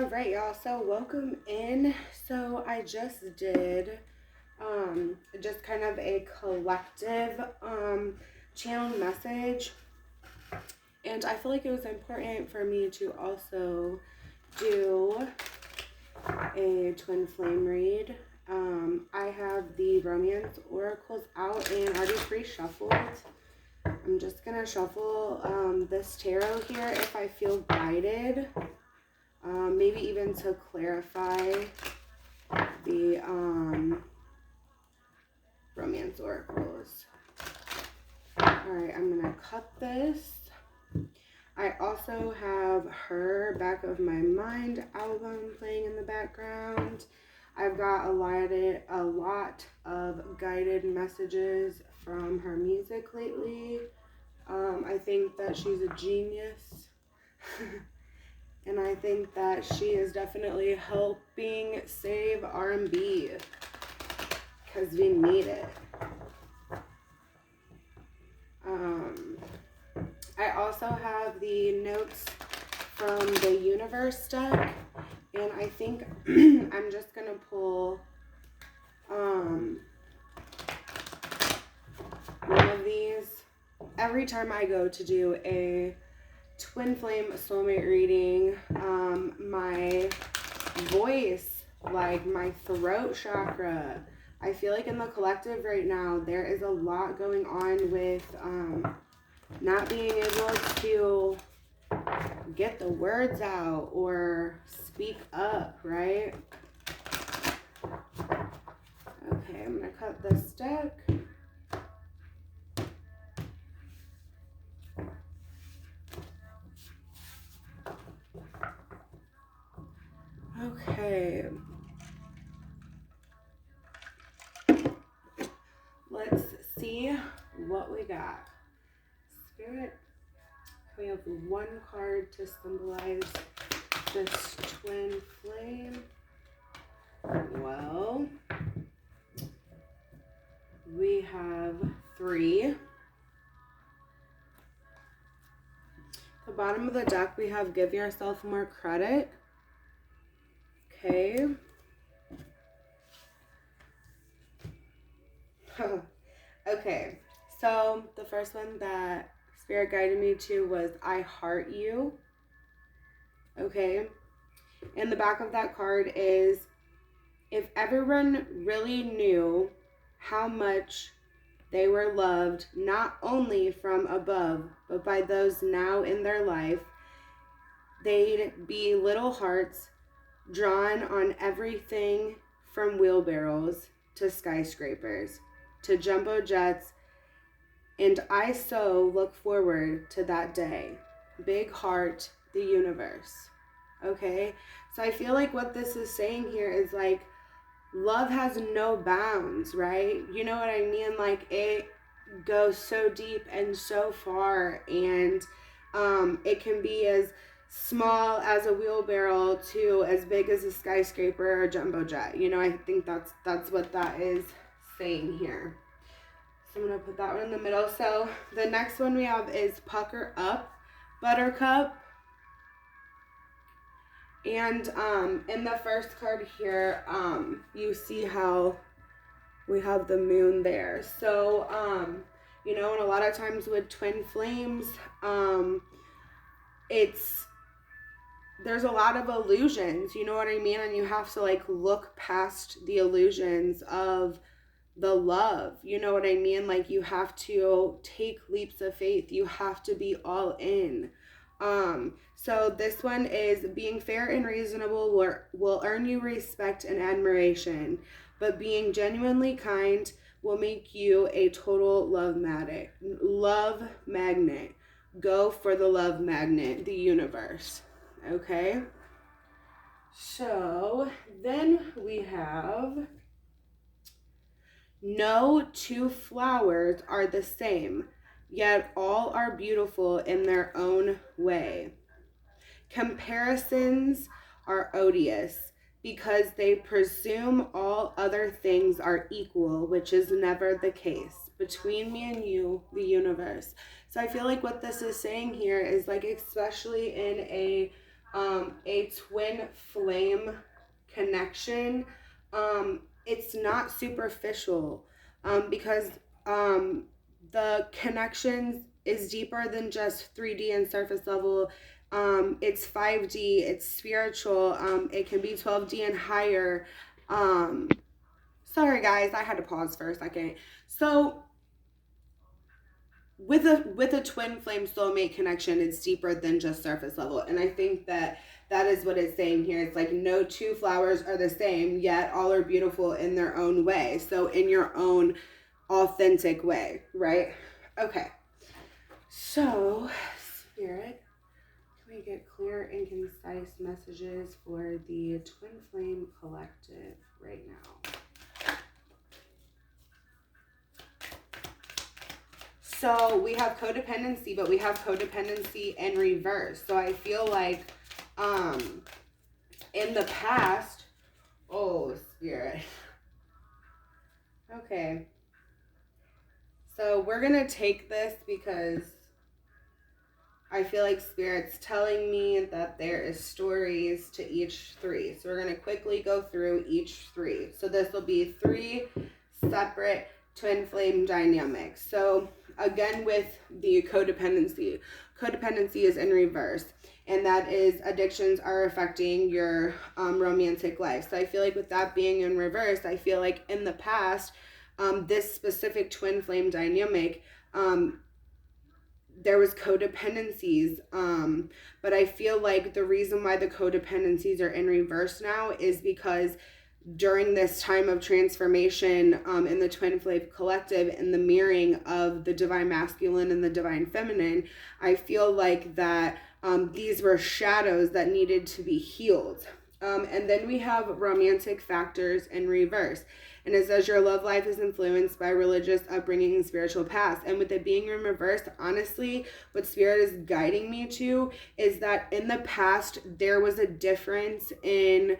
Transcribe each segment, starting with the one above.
Alright, y'all, so welcome in. So I just did just kind of a collective channel message, and I feel like it was important for me to also do a twin flame read. I have the romance oracles out and already pre-shuffled. I'm just gonna shuffle this tarot here if I feel guided. Maybe even to clarify the romance oracles. Alright, I'm going to cut this. I also have her Back of My Mind album playing in the background. I've got a lot of guided messages from her music lately. I think that she's a genius. And I think that she is definitely helping save R&B, because we need it. I also have the notes from the universe deck, and I think I'm just going to pull one of these every time I go to do a twin flame soulmate reading. My voice, like my throat chakra, I feel like in the collective right now there is a lot going on with not being able to get the words out or speak up, right? Okay, I'm gonna cut this deck. Okay. Let's see what we got. Spirit, we have one card to symbolize this twin flame. Well, we have 3. The bottom of the deck, we have give yourself more credit. Okay. Okay, so the first one that Spirit guided me to was I heart you. Okay, and the back of that card is, if everyone really knew how much they were loved, not only from above, but by those now in their life, they'd be little hearts drawn on everything from wheelbarrows to skyscrapers to jumbo jets, and I so look forward to that day. Big heart, the universe. Okay, so I feel like what this is saying here is like love has no bounds, right? You know what I mean? Like it goes so deep and so far, and it can be as small as a wheelbarrow to as big as a skyscraper or a jumbo jet. You know, I think that's what that is saying here. So I'm going to put that one in the middle. So the next one we have is Pucker Up, Buttercup. And in the first card here, you see how we have the moon there. So, you know, and a lot of times with twin flames, there's a lot of illusions, you know what I mean? And you have to like look past the illusions of the love, you know what I mean? Like you have to take leaps of faith. You have to be all in. So this one is being fair and reasonable will earn you respect and admiration, but being genuinely kind will make you a total love magnet. Go for the love magnet, the universe. Okay. So then we have no two flowers are the same, yet all are beautiful in their own way. Comparisons are odious because they presume all other things are equal, which is never the case. Between me and you, the universe. So I feel like what this is saying here is like, especially in a a twin flame connection. It's not superficial, because the connections is deeper than just 3D and surface level. It's 5D, it's spiritual, it can be 12D and higher. Sorry guys, I had to pause for a second. So with a twin flame soulmate connection, it's deeper than just surface level. And I think that is what it's saying here. It's like no two flowers are the same, yet all are beautiful in their own way. So in your own authentic way, right? Okay. So, Spirit, can we get clear and concise messages for the Twin Flame Collective right now? So we have codependency, but we have codependency in reverse. So I feel like in the past, oh, Spirit. Okay. So we're going to take this because I feel like Spirit's telling me that there is stories to each three. So we're going to quickly go through each three. So this will be 3 separate twin flame dynamics. So again, with the codependency is in reverse. And that is addictions are affecting your romantic life. So I feel like with that being in reverse, I feel like in the past, this specific twin flame dynamic, there was codependencies, but I feel like the reason why the codependencies are in reverse now is because during this time of transformation in the twin flame collective and the mirroring of the divine masculine and the divine feminine, I feel like that these were shadows that needed to be healed. And then we have romantic factors in reverse. And it says your love life is influenced by religious upbringing and spiritual past. And with it being in reverse, honestly, what Spirit is guiding me to is that in the past, there was a difference in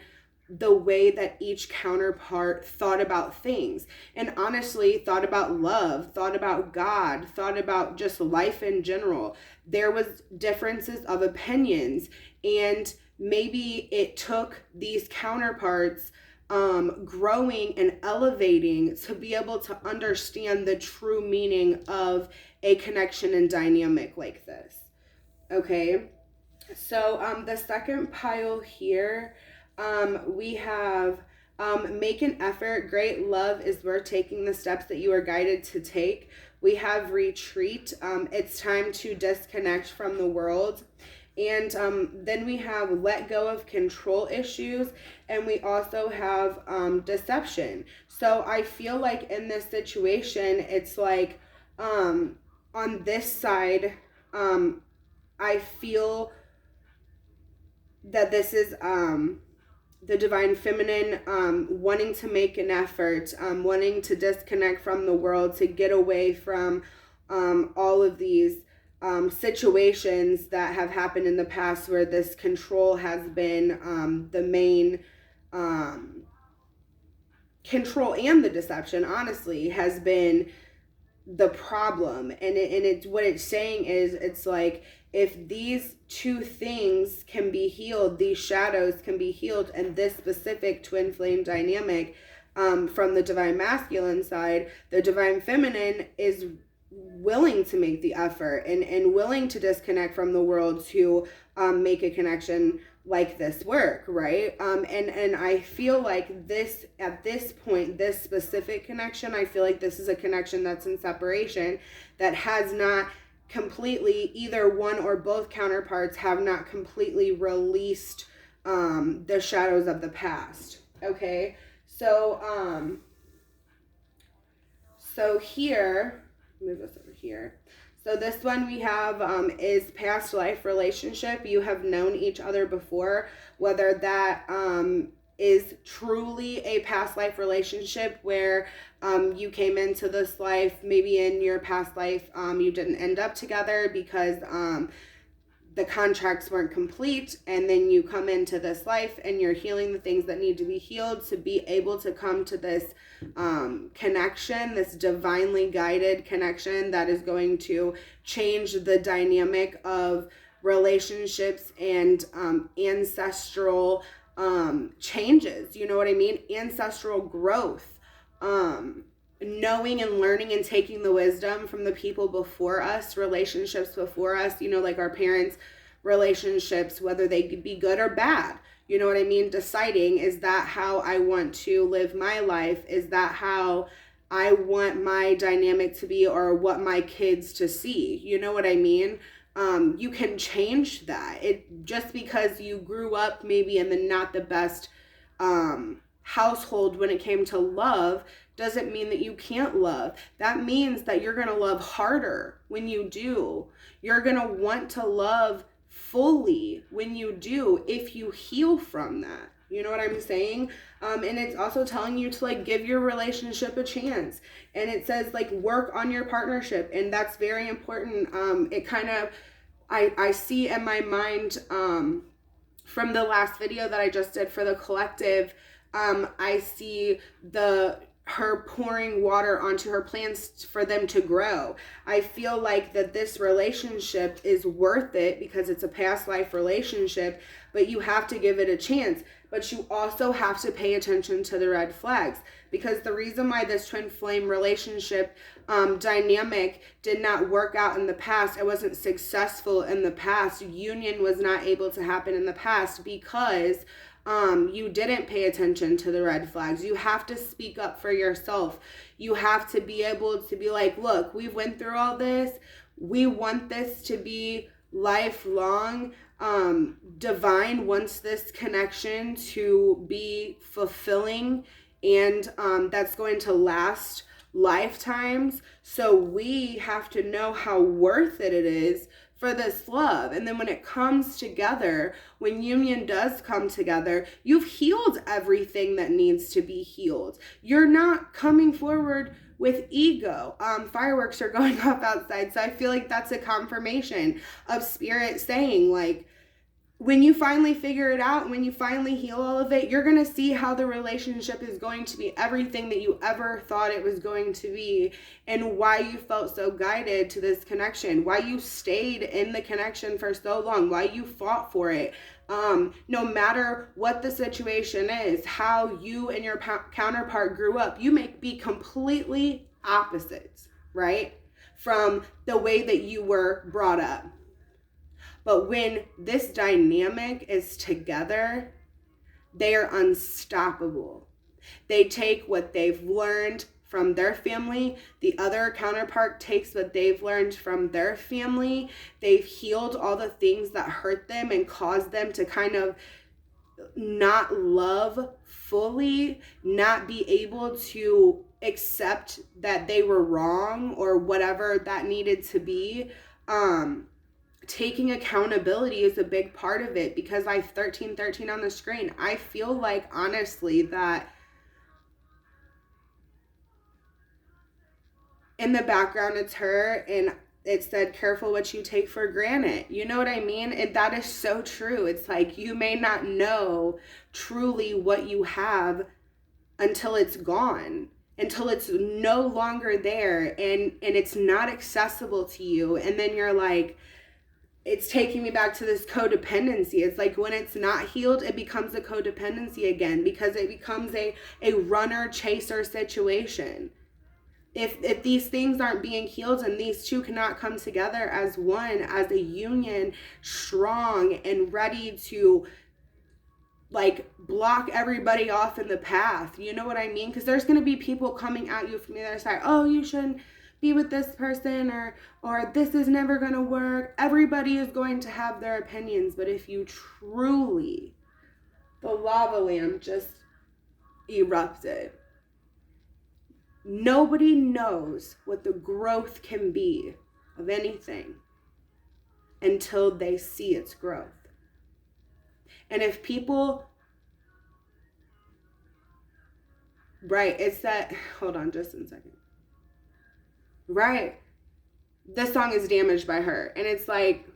the way that each counterpart thought about things. And honestly, thought about love, thought about God, thought about just life in general. There was differences of opinions. And maybe it took these counterparts growing and elevating to be able to understand the true meaning of a connection and dynamic like this. Okay, so the second pile here, we have make an effort. Great love is worth taking the steps that you are guided to take. We have retreat. It's time to disconnect from the world. And then we have let go of control issues, and we also have deception. So I feel like in this situation, it's like on this side, I feel that this is the divine feminine wanting to make an effort, wanting to disconnect from the world, to get away from all of these situations that have happened in the past where this control has been the main control, and the deception honestly has been the problem. And it's what it's saying is, it's like if these two things can be healed, these shadows can be healed, and this specific twin flame dynamic from the divine masculine side, the divine feminine is willing to make the effort and willing to disconnect from the world to make a connection like this work, right? And I feel like this, at this point, this specific connection, I feel like this is a connection that's in separation, that has not completely, either one or both counterparts have not completely released the shadows of the past. Okay, so here, move us over here. So this one we have is past life relationship. You have known each other before, whether that is truly a past life relationship where you came into this life, maybe in your past life you didn't end up together because the contracts weren't complete, and then you come into this life and you're healing the things that need to be healed to be able to come to this connection, this divinely guided connection that is going to change the dynamic of relationships and ancestral changes. You know what I mean? Ancestral growth. Knowing and learning and taking the wisdom from the people before us, relationships before us, you know, like our parents' relationships, whether they be good or bad. You know what I mean? Deciding, is that how I want to live my life? Is that how I want my dynamic to be, or what my kids to see? You know what I mean? You can change that. It just because you grew up maybe in the not the best household when it came to love doesn't mean that you can't love. That means that you're going to love harder when you do. You're going to want to love fully when you do, if you heal from that. You know what I'm saying? And it's also telling you to like give your relationship a chance. And it says like work on your partnership. And that's very important. It kind of, I see in my mind from the last video that I just did for the collective, I see her pouring water onto her plants for them to grow. I feel like that this relationship is worth it because it's a past life relationship, but you have to give it a chance. But you also have to pay attention to the red flags, because the reason why this twin flame relationship dynamic did not work out in the past, it wasn't successful in the past, union was not able to happen in the past because you didn't pay attention to the red flags. You have to speak up for yourself. You have to be able to be like, look, we went through all this. We want this to be lifelong. Divine wants this connection to be fulfilling, and that's going to last lifetimes. So we have to know how worth it is for this love. And then when it comes together, when union does come together, you've healed everything that needs to be healed. You're not coming forward with ego. Fireworks are going off outside, so I feel like that's a confirmation of spirit saying, like, when you finally figure it out, when you finally heal all of it, you're going to see how the relationship is going to be everything that you ever thought it was going to be, and why you felt so guided to this connection, why you stayed in the connection for so long, why you fought for it. No matter what the situation is, how you and your counterpart grew up, you may be completely opposites, right? From the way that you were brought up. But when this dynamic is together, they are unstoppable. They take what they've learned from their family. The other counterpart takes what they've learned from their family. They've healed all the things that hurt them and caused them to kind of not love fully, not be able to accept that they were wrong or whatever that needed to be. Taking accountability is a big part of it, because I have 1313 on the screen. I feel like, honestly, that in the background it's her, and it said, careful what you take for granted. You know what I mean? And that is so true. It's like, you may not know truly what you have until it's gone, until it's no longer there, and it's not accessible to you. And then you're like, it's taking me back to this codependency. It's like when it's not healed, it becomes a codependency again, because it becomes a runner chaser situation. If these things aren't being healed, and these two cannot come together as one, as a union, strong and ready to like block everybody off in the path. You know what I mean? Because there's going to be people coming at you from the other side. Oh, you shouldn't be with this person, or this is never going to work. Everybody is going to have their opinions. But if you truly, the lava lamp just erupted. Nobody knows what the growth can be of anything until they see its growth. And if people, right, it's that, hold on just a second. Right. This song is Damaged by her. And it's like,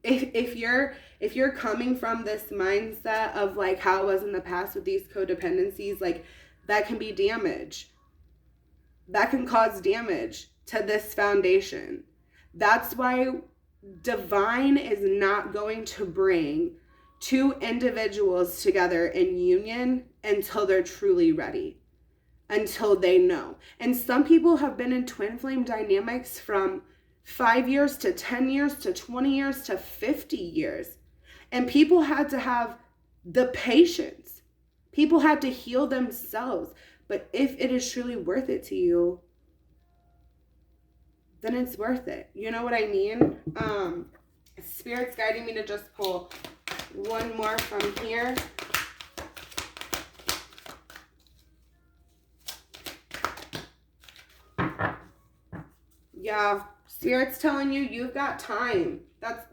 if you're coming from this mindset of like how it was in the past with these codependencies, like that can be damage. That can cause damage to this foundation. That's why divine is not going to bring two individuals together in union until they're truly ready, until they know. And some people have been in twin flame dynamics from 5 years to 10 years to 20 years to 50 years. And people had to have the patience. People had to heal themselves. But if it is truly worth it to you, then it's worth it. You know what I mean? Spirit's guiding me to just pull one more from here. Yeah, Spirit's telling you you've got time.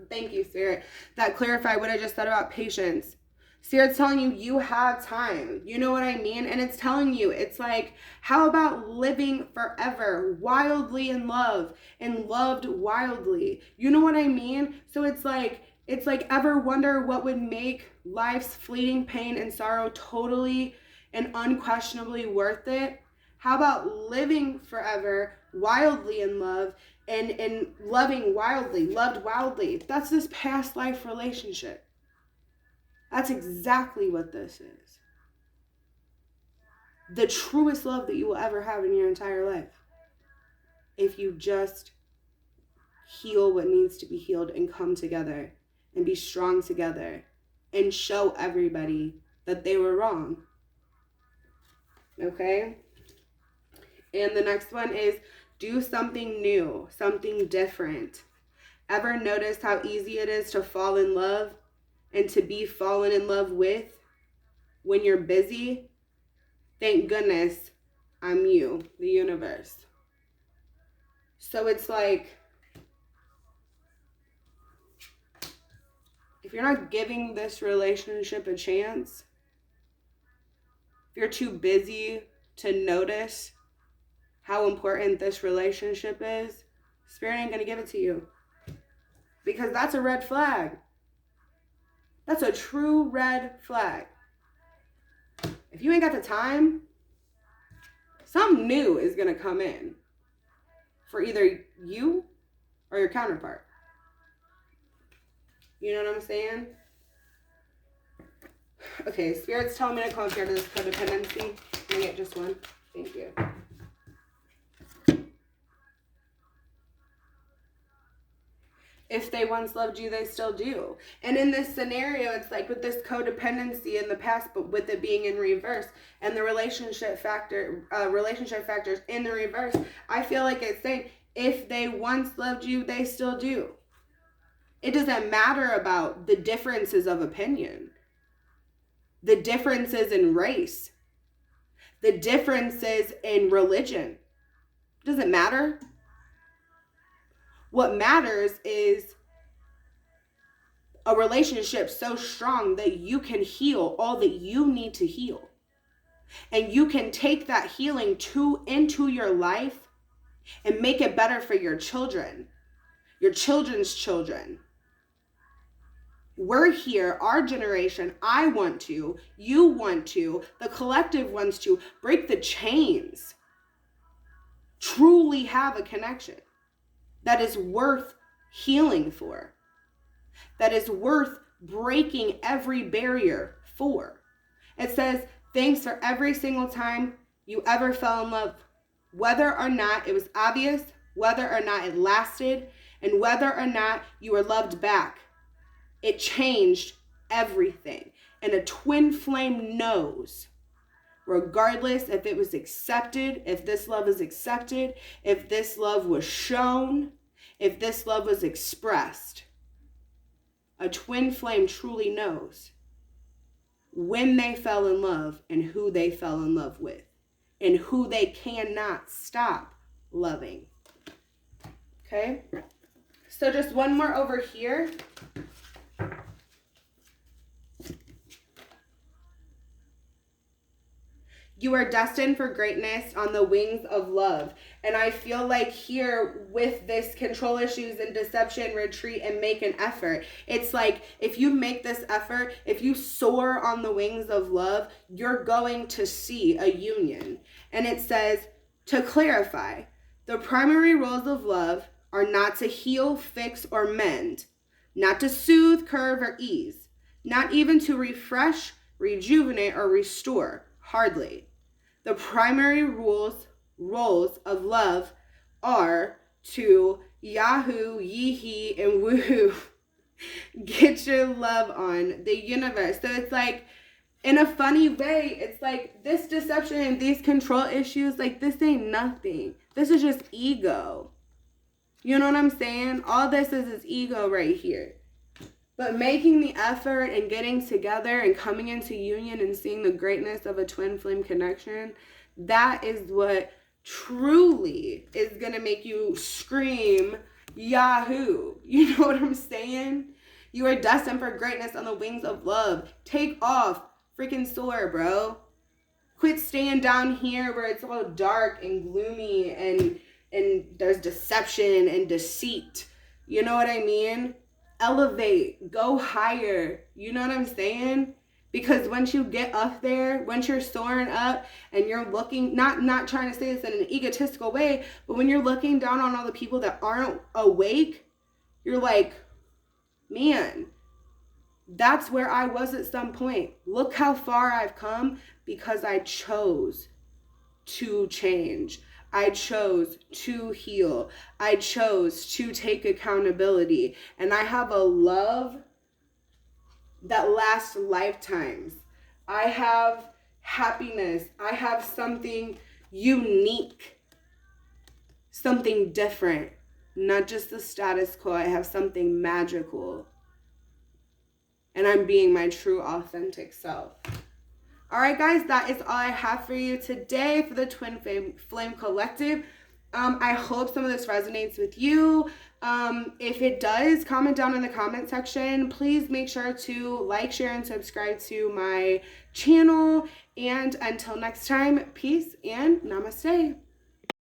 Thank you, Spirit. That clarified what I just said about patience. Spirit's telling you you have time. You know what I mean? And it's telling you, it's like, how about living forever, wildly in love and loved wildly? You know what I mean? So it's like, ever wonder what would make life's fleeting pain and sorrow totally and unquestionably worth it? How about living forever, wildly in love, and loving wildly, loved wildly? That's this past life relationship. That's exactly what this is. The truest love that you will ever have in your entire life. If you just heal what needs to be healed and come together and be strong together and show everybody that they were wrong. Okay? And the next one is do something new, something different. Ever notice how easy it is to fall in love and to be fallen in love with when you're busy? Thank goodness I'm you, the universe. So it's like, if you're not giving this relationship a chance, if you're too busy to notice how important this relationship is, Spirit ain't gonna give it to you. Because that's a red flag. That's a true red flag. If you ain't got the time, something new is gonna come in for either you or your counterpart. You know what I'm saying? Okay, Spirit's telling me to come here to this codependency. Can I get just one? Thank you. If they once loved you, they still do. And in this scenario, it's like with this codependency in the past, but with it being in reverse and the relationship factors in the reverse, I feel like it's saying, if they once loved you, they still do. It doesn't matter about the differences of opinion, the differences in race, the differences in religion. It doesn't matter. What matters is a relationship so strong that you can heal all that you need to heal. And you can take that healing into your life and make it better for your children, your children's children. We're here, our generation, I want to, you want to, the collective wants to break the chains. Truly have a connection that is worth healing for, that is worth breaking every barrier for. It says, thanks for every single time you ever fell in love, whether or not it was obvious, whether or not it lasted, and whether or not you were loved back. It changed everything. And a twin flame knows, regardless if it was accepted, if this love is accepted, if this love was shown, if this love was expressed, a twin flame truly knows when they fell in love and who they fell in love with and who they cannot stop loving. Okay? So just one more over here. You are destined for greatness on the wings of love. And I feel like here with this control issues and deception, retreat and make an effort. It's like if you make this effort, if you soar on the wings of love, you're going to see a union. And it says, to clarify, the primary roles of love are not to heal, fix, or mend, not to soothe, curve, or ease, not even to refresh, rejuvenate, or restore. Hardly. The primary roles of love are to yahoo, yee-hee, and woohoo. Get your love on the universe. So it's like, in a funny way, it's like this deception and these control issues, like this ain't nothing. This is just ego. You know what I'm saying? All this is ego right here. But making the effort and getting together and coming into union and seeing the greatness of a twin flame connection, that is what truly is going to make you scream, Yahoo! You know what I'm saying? You are destined for greatness on the wings of love. Take off. Freaking soar, bro. Quit staying down here where it's all dark and gloomy and there's deception and deceit. You know what I mean? Elevate. Go higher. You know what I'm saying? Because once you get up there, once you're soaring up and you're looking, not trying to say this in an egotistical way, but when you're looking down on all the people that aren't awake, you're like, man, that's where I was at some point. Look how far I've come because I chose to change. I chose to heal. I chose to take accountability. And I have a love that lasts lifetimes. I have happiness. I have something unique, something different, not just the status quo. I have something magical. And I'm being my true, authentic self. All right, guys, that is all I have for you today for the Twin Flame Collective. I hope some of this resonates with you. If it does, comment down in the comment section. Please make sure to like, share, and subscribe to my channel. And until next time, peace and namaste.